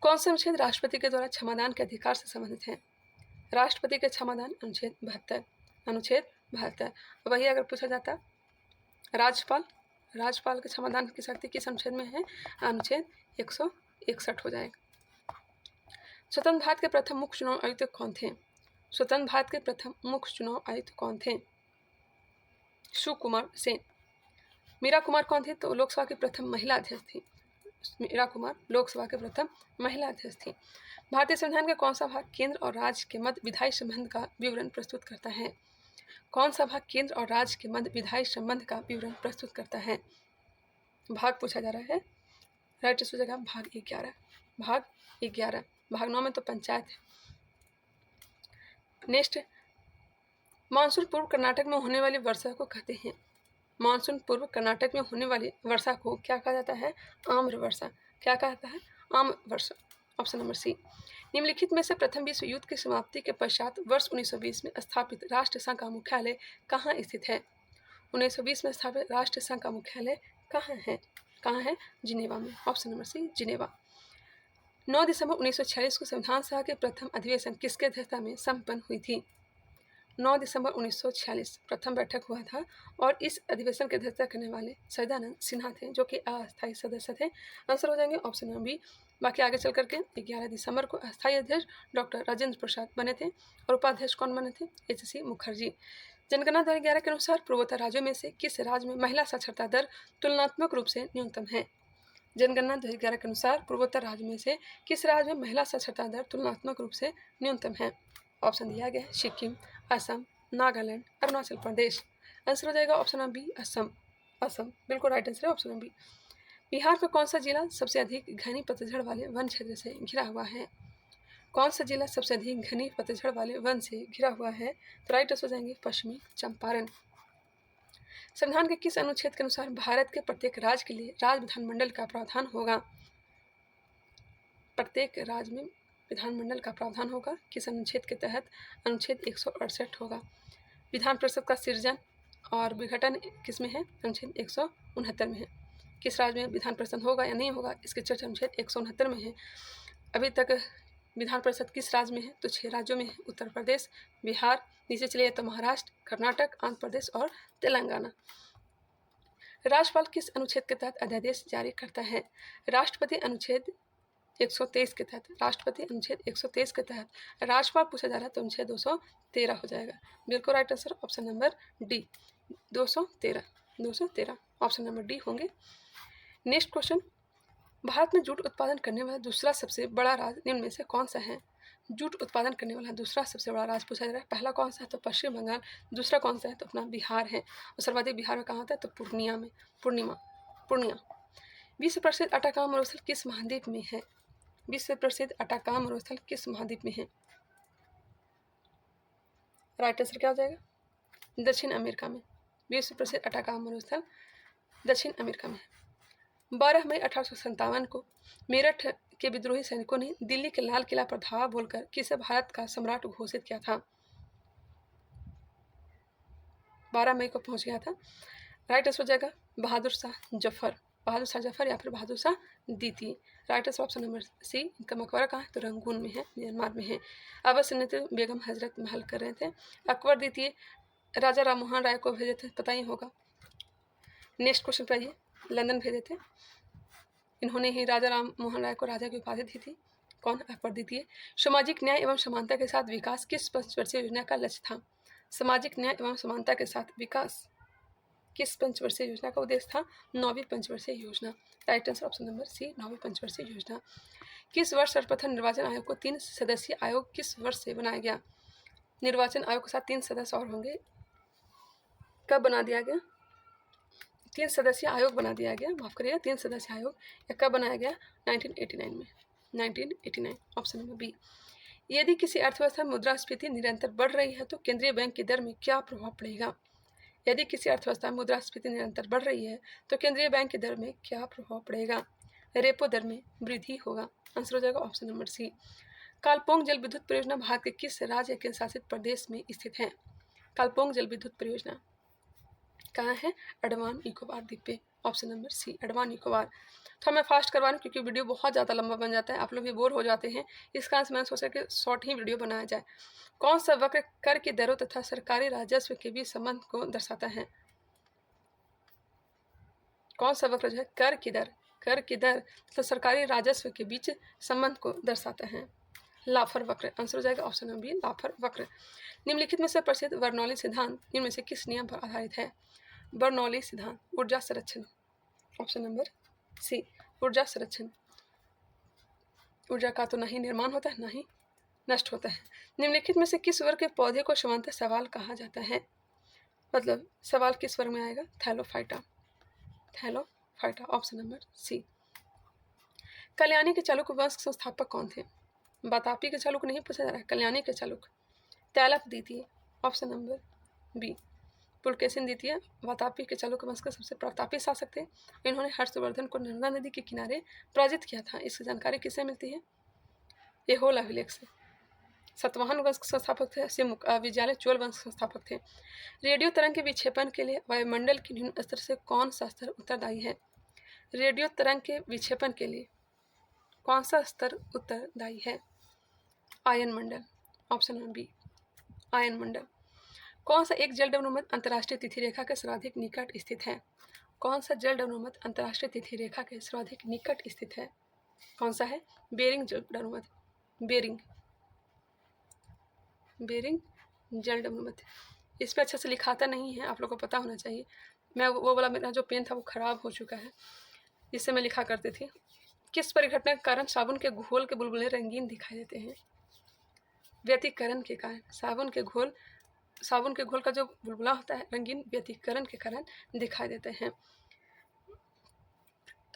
कौन सा अनुच्छेद राष्ट्रपति के द्वारा क्षमादान के अधिकार से संबंधित है? राष्ट्रपति के क्षमादान अनुच्छेद 72। वही अगर पूछा जाता राज्यपाल के क्षमादान की शक्ति किस अनुच्छेद में है? अनुच्छेद 161 हो जाएगा। स्वतंत्र भारत के प्रथम मुख्य चुनाव आयुक्त कौन थे? स्वतंत्र भारत के प्रथम मुख्य चुनाव आयुक्त कौन थे? सुकुमार सेन। मीरा कुमार कौन थी? तो लोकसभा की प्रथम महिला अध्यक्ष थी। मीरा कुमार लोकसभा के प्रथम महिला अध्यक्ष थी। भारतीय संविधान का कौन सा भाग केंद्र और राज्य के मध्य विधायी संबंध का विवरण प्रस्तुत करता है? कौन सा भाग केंद्र और राज्य के मध्य विधायी संबंध का विवरण प्रस्तुत करता है? भाग पूछा जा रहा है। राइट आंसर हो जाएगा भाग 11। भाग 9 में तो पंचायत है। नेक्स्ट, मानसून पूर्व कर्नाटक में होने वाली वर्षा को कहते हैं? मानसून पूर्व कर्नाटक में होने वाली वर्षा को क्या कहा जाता है? आम्र वर्षा। क्या कहता है? आम्र वर्षा। Option number C. निम्नलिखित में से प्रथम विश्व युद्ध की समाप्ति के पश्चात वर्ष 1920 में स्थापित राष्ट्र संघ का मुख्यालय कहाँ स्थित है? 1920 में स्थापित राष्ट्र संघ का मुख्यालय कहाँ है? जिनेवा में। Option number C Geneva. 9 दिसंबर 1946 को संविधान सभा के प्रथम अधिवेशन किसके अध्यक्षता में संपन्न हुई थी? 9 दिसंबर 1946 प्रथम बैठक हुआ था और इस अधिवेशन की अध्यक्षता करने वाले सदानंद सिन्हा थे, जो कि अस्थायी सदस्य थे। आंसर हो जाएंगे ऑप्शन नंबर बी। बाकी आगे चल करके 11 दिसंबर को अस्थायी अध्यक्ष डॉक्टर राजेंद्र प्रसाद बने थे और उपाध्यक्ष कौन बने थे? HC मुखर्जी। जनगणना 2011 के अनुसार पूर्वोत्तर राज्यों में से किस राज्य में महिला साक्षरता दर तुलनात्मक रूप से न्यूनतम है? जनगणना 2011 के अनुसार पूर्वोत्तर राज्य में से किस राज्य में महिला साक्षरता दर तुलनात्मक रूप से न्यूनतम है? ऑप्शन दिया गया है सिक्किम, असम, नागालैंड, अरुणाचल प्रदेश। आंसर हो जाएगा ऑप्शन नंबर बी असम। बिल्कुल राइट आंसर है ऑप्शन नंबर बी। बिहार का कौन सा जिला सबसे अधिक घनी पतझड़ वाले वन क्षेत्र से घिरा हुआ है? कौन सा जिला सबसे अधिक घनी पतझड़ वाले वन से घिरा हुआ है? तो राइट आंसर हो जाएंगे पश्चिमी चंपारण। संविधान के किस अनुच्छेद के अनुसार भारत के प्रत्येक राज्य के लिए राज्य विधानमंडल का प्रावधान होगा? प्रत्येक राज्य में विधानमंडल का प्रावधान होगा किस अनुच्छेद के तहत? अनुच्छेद 168 होगा। विधान परिषद का सृजन और विघटन किस में है? अनुच्छेद 169 में है। किस राज्य में विधान परिषद होगा या नहीं होगा, इसकी चर्चा अनुच्छेद 169 में है। अभी तक विधान परिषद किस राज्य में है? तो 6 राज्यों में है, उत्तर प्रदेश, बिहार, नीचे चलिए तो महाराष्ट्र, कर्नाटक, आंध्र प्रदेश और तेलंगाना। राज्यपाल किस अनुच्छेद के तहत अध्यादेश जारी करता है? राष्ट्रपति अनुच्छेद 123 के तहत। राष्ट्रपति अनुच्छेद 123 के तहत राज्यपाल पूछा जा रहा है तो अनुच्छेद 213 हो जाएगा। बिल्कुल right answer option number D 213 option number D होंगे। नेक्स्ट क्वेश्चन, भारत में जूट उत्पादन करने वाला दूसरा सबसे बड़ा राज्य निम्न में से कौन सा है? जूट उत्पादन करने वाला दूसरा सबसे बड़ा राज्य पूछा जा रहा है। पहला कौन सा है? तो पश्चिम बंगाल। दूसरा कौन सा है? तो अपना बिहार है। और सर्वाधिक बिहार में कहाँ होता है? तो पूर्णिया। विश्व प्रसिद्ध अटाकामा मरुस्थल किस महाद्वीप में है? विश्व प्रसिद्ध अटाकामा मरुस्थल किस महाद्वीप में है? राइट आंसर क्या हो जाएगा? दक्षिण अमेरिका में। विश्व प्रसिद्ध अटाकामा मरुस्थल दक्षिण अमेरिका में है। 12 मई 1857 को मेरठ के विद्रोही सैनिकों ने दिल्ली के लाल किला पर धावा बोलकर किसे भारत का सम्राट घोषित किया था? 12 मई को पहुंच गया था। राइट आंसर हो जाएगा बहादुर शाह जफर या फिर बहादुर शाह द्वितीय। Right answer option number C. इनका मकबरा कहाँ है? तो रंगून में है, म्यांमार में है। अवध से बेगम हजरत महल कर रहे थे। अकबर द्वितीय राजा राम मोहन राय को भेजे थे, पता ही होगा। नेक्स्ट क्वेश्चन पर आइए। लंदन भेजे थे, इन्होंने ही राजा राम मोहन राय को राजा की उपाधि दी थी। कौन? अकबर द्वितीय। सामाजिक न्याय एवं समानता के साथ विकास किस पंचवर्षीय योजना का लक्ष्य था? सामाजिक न्याय एवं समानता के साथ विकास किस पंचवर्षीय योजना का उद्देश्य था? 9वीं पंचवर्षीय योजना। Right answer option number C 9वीं पंचवर्षीय योजना। किस वर्ष सर्वप्रथम निर्वाचन आयोग को 3 सदस्यीय आयोग किस वर्ष से बनाया गया? निर्वाचन आयोग के साथ 3 सदस्य और होंगे। कब बना दिया गया? 3 सदस्यीय आयोग बना दिया गया, माफ करिएगा 3 सदस्यीय आयोग। यह कब बनाया गया? 1989 में। 1989 ऑप्शन नंबर बी। यदि किसी अर्थव्यवस्था में मुद्रास्फीति निरंतर बढ़ रही है तो केंद्रीय बैंक की दर में क्या प्रभाव पड़ेगा? यदि किसी अर्थव्यवस्था में मुद्रास्फीति निरंतर बढ़ रही है तो केंद्रीय बैंक की दर में क्या प्रभाव पड़ेगा? रेपो दर में वृद्धि होगा। आंसर हो जाएगा ऑप्शन नंबर सी। कालपोंग जल विद्युत परियोजना भारत के किस राज्य केंद्र शासित प्रदेश में स्थित है? कालपोंग जल विद्युत परियोजना कहाँ है? अंडमान निकोबार द्वीप पे। Option number C Andaman Nicobar. तो मैं फास्ट करवा रहा हूँ क्योंकि वीडियो बहुत ज़्यादा लंबा बन जाता है, आप लोग भी बोर हो जाते हैं। इस कारण से मैंने सोचा कि शॉर्ट ही वीडियो बनाया जाए। कौन सा वक्र कर की दरों तथा सरकारी राजस्व के बीच संबंध को दर्शाता है? कौन सा वक्र जो है कर की दर तथा सरकारी राजस्व के बीच संबंध को दर्शाता है? लाफर वक्र। आंसर हो जाएगा ऑप्शन नंबर बी लाफर वक्र। निम्नलिखित में से प्रसिद्ध बर्नौली सिद्धांत निम्न में से किस नियम पर आधारित है? बर्नौली सिद्धांत ऊर्जा संरक्षण। ऑप्शन नंबर सी ऊर्जा संरक्षण। ऊर्जा का तो नहीं निर्माण होता है, ना ही नष्ट होता है। निम्नलिखित में से किस वर्ग के पौधे को समांतर सवाल कहा जाता है? मतलब सवाल किस वर्ग में आएगा? Thallophyta. Option number C. Kalyani के चालुक्य वंश के संस्थापक कौन थे? वातापी के चालुक्य नहीं पूछा जा रहा है, कल्याणी के चालुक्य। तैलप द्वितीय। Option number B. पुलकेशिन द्वितीय वातापी के चालुक्य वंश के सबसे प्रतापी शासक थे। इन्होंने हर्षवर्धन को नर्मदा नदी के किनारे पराजित किया था। इसकी जानकारी किससे मिलती है? एहोल अभिलेख से। सतवाहन वंश के संस्थापक थे विजयालय चोल वंश के संस्थापक थे। रेडियो तरंग के विक्षेपण के लिए वायुमंडल के न्यून स्तर से कौन सा स्तर उत्तरदायी है? रेडियो तरंग के विक्षेपण के लिए कौन सा स्तर उत्तरदायी है? आयन मंडल। ऑप्शन नंबर बी आयन मंडल। कौन सा एक जलडमरूमत अंतर्राष्ट्रीय तिथि रेखा के सर्वाधिक निकट स्थित है? कौन सा जलडमरूमत अंतर्राष्ट्रीय तिथि रेखा के सर्वाधिक निकट स्थित है? कौन सा है? बेरिंग जलडमरूमत। बेरिंग जलडमरूमत। इस पर अच्छे से लिखाता नहीं है, आप लोगों को पता होना चाहिए। मैं वो वाला मेरा जो पेन था वो ख़राब हो चुका है, जिससे मैं लिखा करती थी। किस परिघटना के कारण साबुन के घोल के बुलबुले रंगीन दिखाई देते हैं? व्यतिकरण के कारण। साबुन के घोल का जो बुलबुला होता है रंगीन व्यतिकरण के कारण दिखाई देते हैं।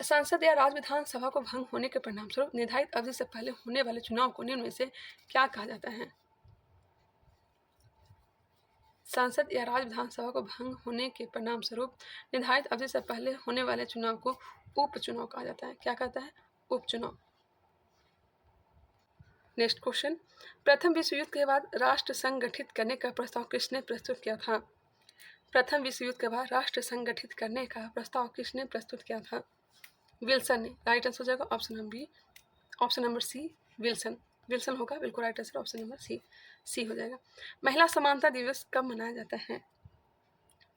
संसद या राज्य विधानसभा को भंग होने के परिणामस्वरूप निर्धारित अवधि से पहले होने वाले चुनाव को निम्न में से क्या कहा जाता है? संसद या राज्य विधानसभा को भंग होने के परिणामस्वरूप निर्धारित अवधि से पहले होने वाले चुनाव को उपचुनाव कहा जाता है। क्या कहता है? उपचुनाव। नेक्स्ट क्वेश्चन, प्रथम विश्व युद्ध के बाद राष्ट्र संगठित करने का प्रस्ताव किसने प्रस्तुत किया था? प्रथम विश्व युद्ध के बाद राष्ट्र संगठित करने का प्रस्ताव किसने प्रस्तुत किया था? विल्सन ने। राइट आंसर हो जाएगा option number C, Wilson. Wilson होगा बिल्कुल right answer, option number C हो जाएगा। महिला समानता दिवस कब मनाया जाता है?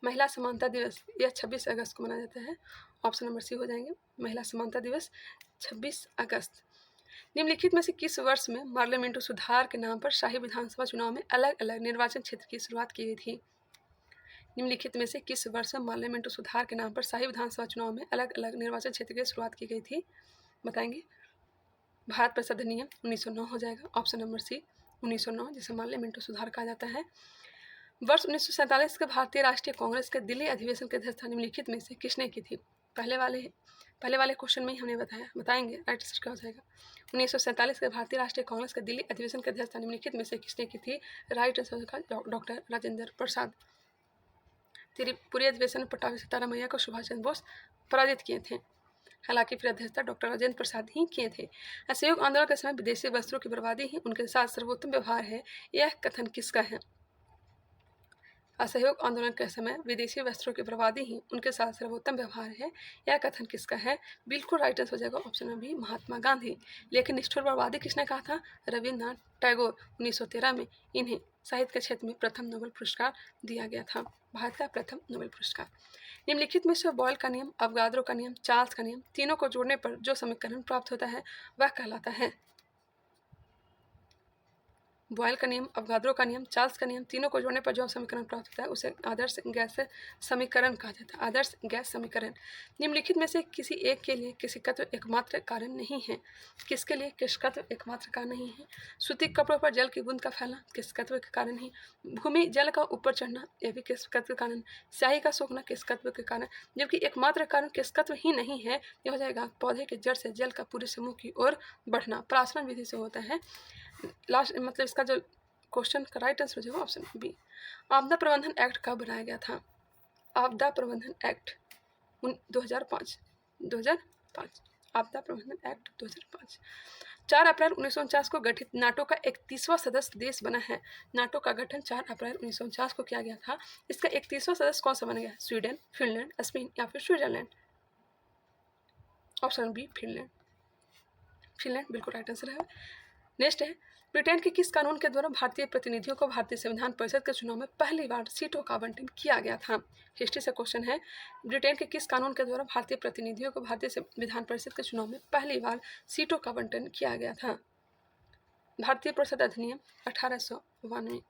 महिला समानता दिवस यह 26 अगस्त को मनाया जाता है, ऑप्शन नंबर सी हो जाएंगे। महिला समानता दिवस 26 अगस्त। निम्नलिखित में से किस वर्ष में पार्लियामेंट सुधार के नाम पर शाही विधानसभा चुनाव में अलग अलग निर्वाचन क्षेत्र की शुरुआत की गई थी? निम्नलिखित में से किस वर्ष में पार्लियामेंट सुधार के नाम पर शाही विधानसभा चुनाव में अलग अलग निर्वाचन क्षेत्र की शुरुआत की गई थी? बताएंगे। भारत परिषद अधिनियम 1909 हो जाएगा, ऑप्शन नंबर सी 1909, जिसे पार्लियामेंट सुधार कहा जाता है। वर्ष 1947 के भारतीय राष्ट्रीय कांग्रेस के दिल्ली अधिवेशन की अध्यक्षता निम्नलिखित में से किसने की थी? पहले वाले क्वेश्चन में ही हमने बताएंगे राइट आंसर क्या हो जाएगा। 1947 के भारतीय राष्ट्रीय कांग्रेस के दिल्ली अधिवेशन की अध्यक्षता निम्नलिखित में से किसने की थी? राइट आंसर का डॉक्टर राजेंद्र प्रसाद। त्रिपुरी अधिवेशन में पटाभी सीतारामैया को सुभाष चंद्र बोस पराजित किए थे, हालांकि फिर अध्यक्षता डॉक्टर राजेंद्र प्रसाद ही किए थे। असहयोग आंदोलन के समय विदेशी वस्त्रों की बर्बादी ही उनके साथ सर्वोत्तम व्यवहार है, यह कथन किसका है? असहयोग आंदोलन के समय विदेशी वस्त्रों की बर्बादी ही उनके साथ सर्वोत्तम व्यवहार है, यह कथन किसका है? बिल्कुल राइट आंसर हो जाएगा option number B, Mahatma Gandhi. लेकिन निष्ठुर बर्बादी किसने कहा था? रविन्द्रनाथ टैगोर। 1913 में इन्हें साहित्य के क्षेत्र में प्रथम नोबेल पुरस्कार दिया गया था, भारत का प्रथम नोबेल पुरस्कार। निम्नलिखित में से बॉयल का नियम, अवगाद्रो का नियम, चार्ल्स का नियम, तीनों को जोड़ने पर जो समीकरण प्राप्त होता है वह कहलाता है? बॉयल का नियम, अवगाद्रो का नियम, चार्ल्स का नियम, तीनों को जोड़ने पर जो समीकरण प्राप्त होता है उसे आदर्श गैस समीकरण कहा जाता है, आदर्श गैस समीकरण। निम्नलिखित में से किसी एक के लिए किसकत्व एकमात्र कारण नहीं है? किसके लिए किसकत्व एकमात्र कारण नहीं है? सूती कपड़ों पर जल की बूंद का फैलना किसकत्व के कारण ही? भूमि जल का ऊपर चढ़ना यह भी किसकत्व के कारण? स्याही का सूखना किसकत्व के कारण? जबकि एकमात्र कारण किसकत्व ही नहीं है, यह हो जाएगा पौधे के जड़ से जल का पूरे समूह की ओर बढ़ना, परासरण विधि से होता है। लास्ट मतलब इसका जो क्वेश्चन का राइट आंसर हो जाएगा ऑप्शन बी। आपदा प्रबंधन एक्ट कब बनाया गया था? आपदा प्रबंधन एक्ट 2005। आपदा प्रबंधन एक्ट 2005। 4 अप्रैल 1949 को गठित नाटो का 31वां सदस्य देश बना है। नाटो का गठन 4 अप्रैल 1949 को किया गया था। इसका 31वां सदस्य कौन सा बन गया? स्वीडन, फिनलैंड, स्पेन या फिर Switzerland? Option B Finland. Finland बिल्कुल राइट आंसर है। नेक्स्ट है, ब्रिटेन के किस कानून के द्वारा भारतीय प्रतिनिधियों को भारतीय संविधान परिषद के चुनाव में पहली बार सीटों का आवंटन किया गया था? हिस्ट्री से क्वेश्चन है, ब्रिटेन के किस कानून के द्वारा भारतीय प्रतिनिधियों को भारतीय संविधान परिषद के चुनाव में पहली बार सीटों का आवंटन किया गया था? भारतीय परिषद अधिनियम 1892।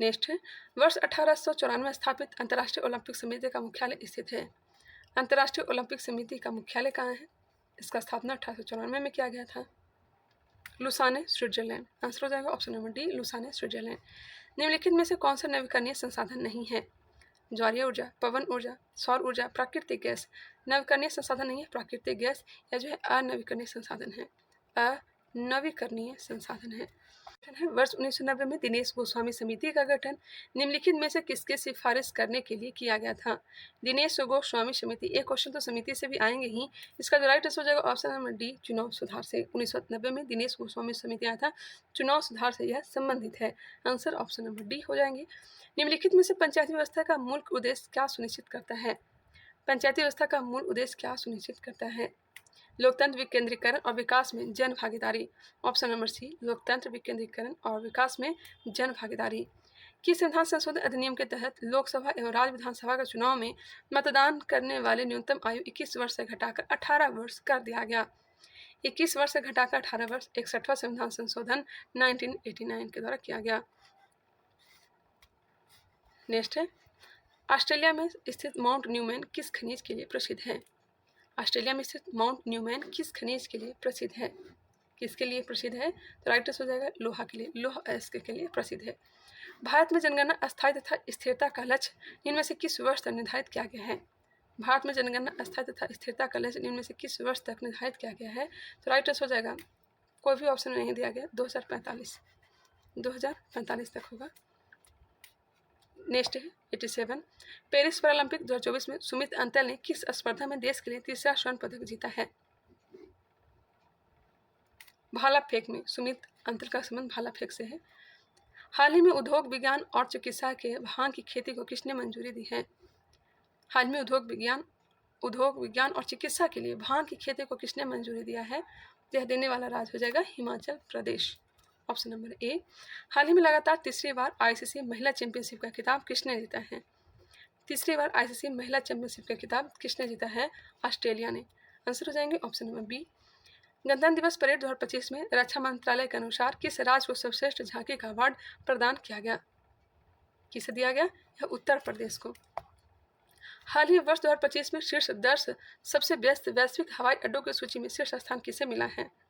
नेक्स्ट है, वर्ष 1894 स्थापित अंतर्राष्ट्रीय ओलंपिक समिति का मुख्यालय स्थित है। अंतर्राष्ट्रीय ओलंपिक समिति का मुख्यालय कहाँ है? इसका स्थापना 1894 में किया गया था, लुसाने, स्विट्जरलैंड। आंसर हो जाएगा option number D, Lausanne, Switzerland. निम्नलिखित में से कौन सा नवीकरणीय संसाधन नहीं है? ज्वारीय ऊर्जा, पवन ऊर्जा, सौर ऊर्जा, प्राकृतिक गैस। नवीकरणीय संसाधन नहीं है प्राकृतिक गैस, या जो है अनवीकरणीय संसाधन है, अनवीकरणीय संसाधन है। वर्ष 1990 में दिनेश गोस्वामी समिति का गठन निम्नलिखित में से किसके सिफारिश करने के लिए किया गया था? दिनेश गोस्वामी समिति, एक क्वेश्चन तो समिति से भी आएंगे ही, इसका जो राइट आंसर हो जाएगा ऑप्शन नंबर डी, चुनाव सुधार से। 1990 में दिनेश गोस्वामी समिति आया था, चुनाव सुधार से यह संबंधित है। आंसर ऑप्शन नंबर डी हो जाएंगे। निम्नलिखित में से पंचायती व्यवस्था का मूल उद्देश्य क्या सुनिश्चित करता है? पंचायती व्यवस्था का मूल उद्देश्य क्या सुनिश्चित करता है? लोकतंत्र विकेंद्रीकरण और विकास में जन भागीदारी। ऑप्शन नंबर सी, लोकतंत्र विकेंद्रीकरण और विकास में जन भागीदारी। किस संविधान संशोधन अधिनियम के तहत लोकसभा एवं राज्य विधानसभा के चुनाव में मतदान करने वाले न्यूनतम आयु 21 वर्ष से घटाकर 18 वर्ष कर दिया गया? 21 वर्ष से घटाकर 18 वर्ष 61वां संविधान संशोधन 1989 के द्वारा किया गया। नेक्स्ट है, ऑस्ट्रेलिया में स्थित माउंट न्यूमैन किस खनिज के लिए प्रसिद्ध है? ऑस्ट्रेलिया में स्थित माउंट न्यूमैन किस खनिज के लिए प्रसिद्ध है? किसके लिए प्रसिद्ध है? तो राइट आंसर हो जाएगा लोहा के लिए, लोहा अयस्क के लिए प्रसिद्ध है। भारत में जनगणना अस्थायी तथा स्थिरता का लक्ष्य इनमें से किस वर्ष तक निर्धारित किया गया है? भारत में जनगणना स्थायी तथा स्थिरता का लक्ष्य निम्न में से किस वर्ष तक निर्धारित किया गया है? तो राइट आंसर हो जाएगा, कोई भी ऑप्शन नहीं दिया गया, 2045 तक होगा। नेक्स्ट है 87, पेरिस पैरालंपिक 2024 में सुमित अंतल ने किस स्पर्धा में देश के लिए तीसरा स्वर्ण पदक जीता है? भाला फेंक में सुमित अंतल का संबंध भाला फेंक से है। हाल ही में उद्योग विज्ञान और चिकित्सा के भांग की खेती को किसने मंजूरी दी है? हाल में उद्योग विज्ञान और चिकित्सा के लिए भांग की खेती को किसने मंजूरी दिया है? यह देने वाला राज्य हो जाएगा Himachal Pradesh. Option number A. हाल ही में लगातार तीसरी बार आईसीसी महिला चैंपियनशिप का खिताब किसने जीता है? तीसरी बार आईसीसी महिला चैंपियनशिप का खिताब किसने जीता है? ऑस्ट्रेलिया ने। आंसर हो जाएंगे ऑप्शन नंबर बी। गणतंत्र दिवस परेड 2025 में रक्षा मंत्रालय के अनुसार किस राज्य को सर्वश्रेष्ठ झांकी का अवार्ड प्रदान किया गया? किसे दिया गया? यह उत्तर प्रदेश को। हाल ही वर्ष 2025 में शीर्ष 10 सबसे व्यस्त वैश्विक हवाई अड्डों की सूची में शीर्ष स्थान किसे मिला है?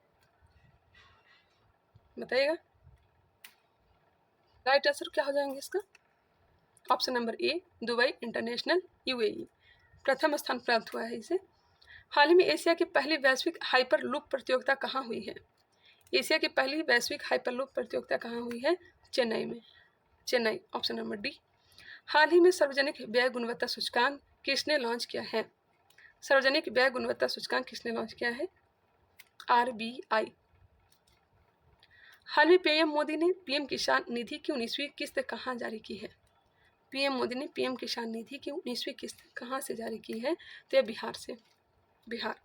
बताइएगा। राइट आंसर क्या हो जाएंगे इसका? ऑप्शन नंबर ए, दुबई इंटरनेशनल यूएई प्रथम स्थान प्राप्त हुआ है इसे। हाल ही में एशिया की पहली वैश्विक हाइपर लूप प्रतियोगिता कहाँ हुई है? एशिया की पहली वैश्विक हाइपर लूप प्रतियोगिता कहाँ हुई है? चेन्नई में। चेन्नई। Option number D. हाल ही में सार्वजनिक व्यय गुणवत्ता सूचकांक किसने लॉन्च किया है? सार्वजनिक व्यय गुणवत्ता सूचकांक किसने लॉन्च किया है? आरबीआई। हाल में पीएम मोदी ने पीएम किसान निधि की 19वीं किस्त कहाँ जारी की है? पीएम मोदी ने पीएम किसान निधि की 19वीं किस्त कहाँ से जारी की है? तो यह बिहार से। बिहार।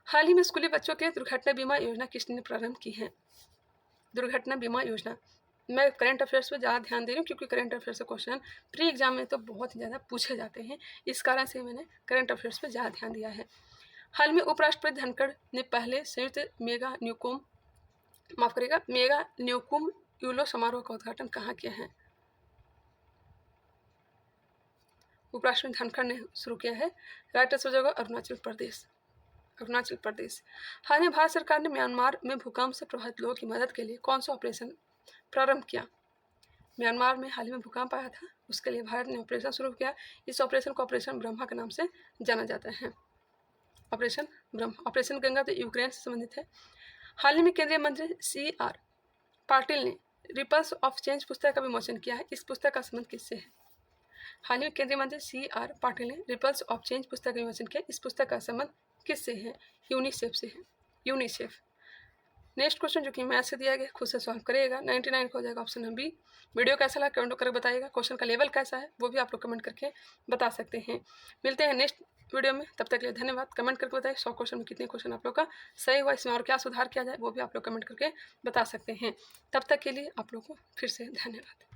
हाल ही में स्कूली बच्चों के दुर्घटना बीमा योजना किसने प्रारंभ की है? दुर्घटना बीमा योजना। मैं करंट अफेयर्स पर ज़्यादा ध्यान दे रही हूँ क्योंकि करंट अफेयर्स से क्वेश्चन प्री एग्जाम में तो बहुत ही ज़्यादा पूछे जाते हैं, इस कारण से मैंने करंट अफेयर्स पर ज़्यादा ध्यान दिया है। हाल में उपराष्ट्रपति धनखड़ ने पहले संयुक्त मेगा न्यूकुम यूलो समारोह का उद्घाटन कहाँ किया है? उपराष्ट्रपति धनखड़ ने शुरू किया है। राइट आंसर हो जाएगा अरुणाचल प्रदेश। अरुणाचल प्रदेश। हाल में भारत सरकार ने म्यांमार में भूकंप से प्रभावित लोगों की मदद के लिए कौन सा ऑपरेशन प्रारंभ किया? म्यांमार में हाल ही में भूकंप आया था, उसके लिए भारत ने ऑपरेशन शुरू किया। इस ऑपरेशन को ऑपरेशन ब्रह्मा के नाम से जाना जाता है। ऑपरेशन ब्रह्मा। ऑपरेशन गंगा तो यूक्रेन से संबंधित है। हाल ही में केंद्रीय मंत्री CR पाटिल ने रिपल्स ऑफ चेंज पुस्तक का विमोचन किया है। इस पुस्तक का संबंध किससे है? हाल ही में केंद्रीय मंत्री CR पाटिल ने रिपल्स ऑफ चेंज पुस्तक का विमोचन किया। इस पुस्तक का संबंध किससे है? यूनिसेफ से है। यूनिसेफ। नेक्स्ट क्वेश्चन जो कि मैथ से दिया गया, खुद से सॉल्व करिएगा। 99 का हो जाएगा ऑप्शन नंबर बी। वीडियो कैसा लगा कमेंट करके बताइएगा। क्वेश्चन का लेवल कैसा है वो भी आप लोग कमेंट करके बता सकते हैं। मिलते हैं नेक्स्ट वीडियो में, तब तक के लिए धन्यवाद। कमेंट करके बताइए 100 क्वेश्चन में कितने क्वेश्चन आप लोग का सही हुआ, इसमें और क्या सुधार किया जाए वो भी आप लोग कमेंट करके बता सकते हैं। तब तक के लिए आप लोग को फिर से धन्यवाद।